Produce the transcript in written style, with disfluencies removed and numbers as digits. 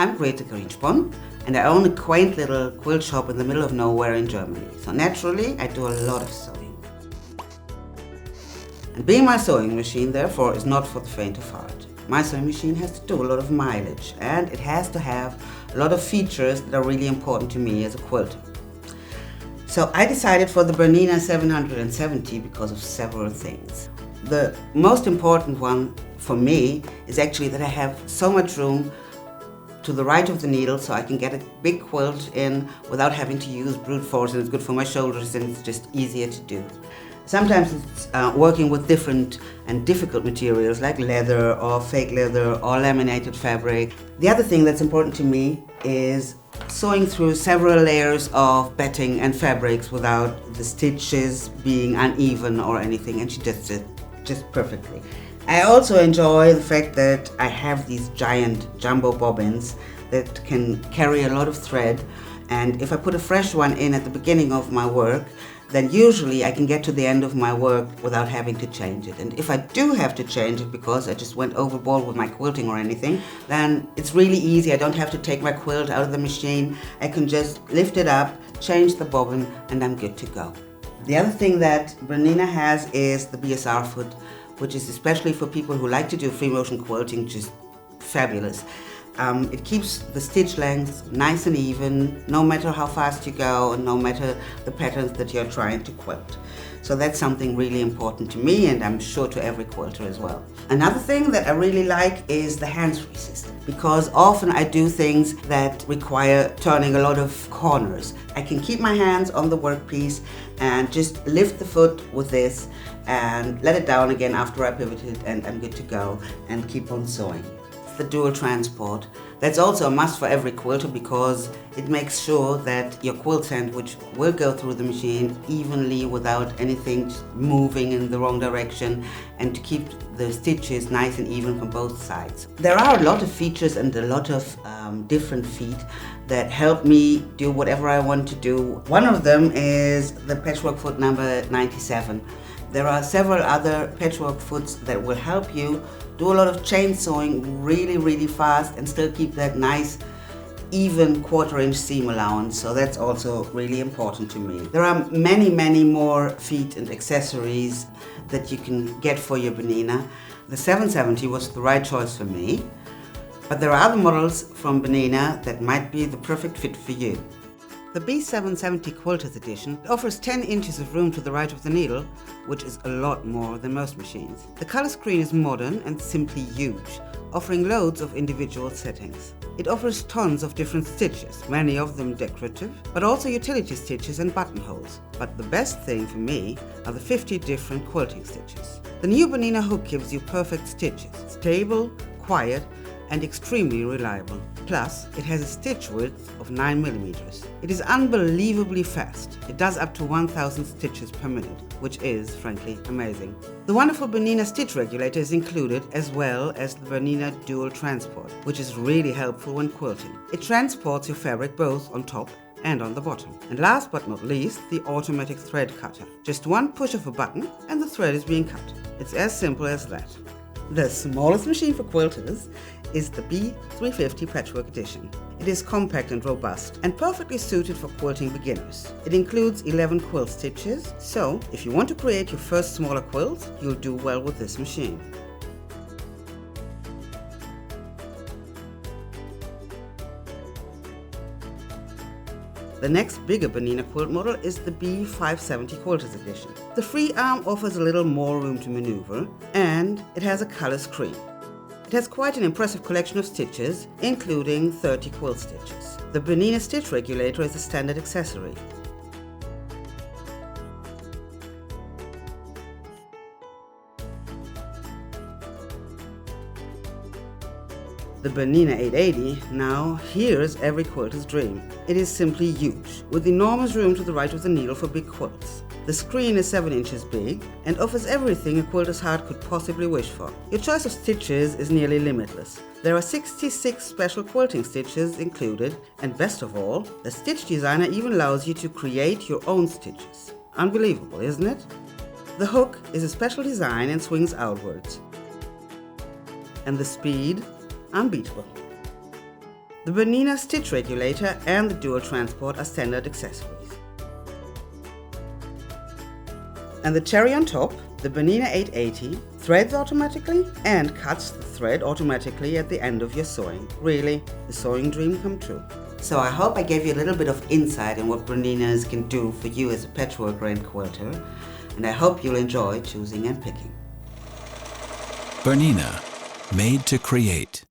I'm Grete Greenshpon, and I own a quaint little quilt shop in the middle of nowhere in Germany. So naturally, I do a lot of sewing. And being my sewing machine, therefore, is not for the faint of heart. My sewing machine has to do a lot of mileage, and it has to have a lot of features that are really important to me as a quilter. So I decided for the BERNINA 770 because of several things. The most important one for me is actually that I have so much room to the right of the needle, so I can get a big quilt in without having to use brute force, and it's good for my shoulders and it's just easier to do. Sometimes it's working with different and difficult materials like leather or fake leather or laminated fabric. The other thing that's important to me is sewing through several layers of batting and fabrics without the stitches being uneven or anything, and she does it just perfectly. I also enjoy the fact that I have these giant jumbo bobbins that can carry a lot of thread, and if I put a fresh one in at the beginning of my work, then usually I can get to the end of my work without having to change it. And if I do have to change it because I just went overboard with my quilting or anything, then it's really easy. I don't have to take my quilt out of the machine. I can just lift it up, change the bobbin, and I'm good to go. The other thing that BERNINA has is the Bsr Foot, which is especially for people who like to do free motion quilting, just fabulous. It keeps the stitch length nice and even, no matter how fast you go and no matter the patterns that you're trying to quilt. So that's something really important to me, and I'm sure to every quilter as well. Another thing that I really like is the hands-free system, because often I do things that require turning a lot of corners. I can keep my hands on the workpiece and just lift the foot with this and let it down again after I pivoted, and I'm good to go and keep on sewing. The dual transport. That's also a must for every quilter because it makes sure that your quilt sandwich will go through the machine evenly without anything moving in the wrong direction, and to keep the stitches nice and even from both sides. There are a lot of features and a lot of different feet that help me do whatever I want to do. One of them is the Patchwork Foot number 97. There are several other patchwork foots that will help you do a lot of chain sewing really fast and still keep that nice even 1/4 inch seam allowance, so that's also really important to me. There are many more feet and accessories that you can get for your BERNINA. The 770 was the right choice for me, but there are other models from BERNINA that might be the perfect fit for you. The B770 Quilters Edition offers 10 inches of room to the right of the needle, which is a lot more than most machines. The color screen is modern and simply huge, offering loads of individual settings. It offers tons of different stitches, many of them decorative, but also utility stitches and buttonholes. But the best thing for me are the 50 different quilting stitches. The new BERNINA hook gives you perfect stitches, stable, quiet, and extremely reliable. Plus, it has a stitch width of 9 mm. It is unbelievably fast. It does up to 1000 stitches per minute, which is, frankly, amazing. The wonderful BERNINA Stitch Regulator is included, as well as the BERNINA Dual Transport, which is really helpful when quilting. It transports your fabric both on top and on the bottom. And last but not least, the automatic thread cutter. Just one push of a button and the thread is being cut. It's as simple as that. The smallest machine for quilters is the B350 Patchwork Edition. It is compact and robust and perfectly suited for quilting beginners. It includes 11 quilt stitches, so if you want to create your first smaller quilt, you'll do well with this machine. The next bigger BERNINA quilt model is the B570 Quilters Edition. The free arm offers a little more room to maneuver, and it has a color screen. It has quite an impressive collection of stitches, including 30 quilt stitches. The BERNINA Stitch Regulator is a standard accessory. The BERNINA 880, now here's every quilter's dream. It is simply huge, with enormous room to the right of the needle for big quilts. The screen is 7 inches big and offers everything a quilter's heart could possibly wish for. Your choice of stitches is nearly limitless. There are 66 special quilting stitches included, and best of all, the stitch designer even allows you to create your own stitches. Unbelievable, isn't it? The hook is a special design and swings outwards. And the speed? Unbeatable. The BERNINA Stitch Regulator and the Dual Transport are standard accessories. And the cherry on top, the BERNINA 880 threads automatically and cuts the thread automatically at the end of your sewing. Really, the sewing dream come true. So I hope I gave you a little bit of insight in what BERNINAs can do for you as a patchwork rain quilter, and I hope you'll enjoy choosing and picking. BERNINA, made to create.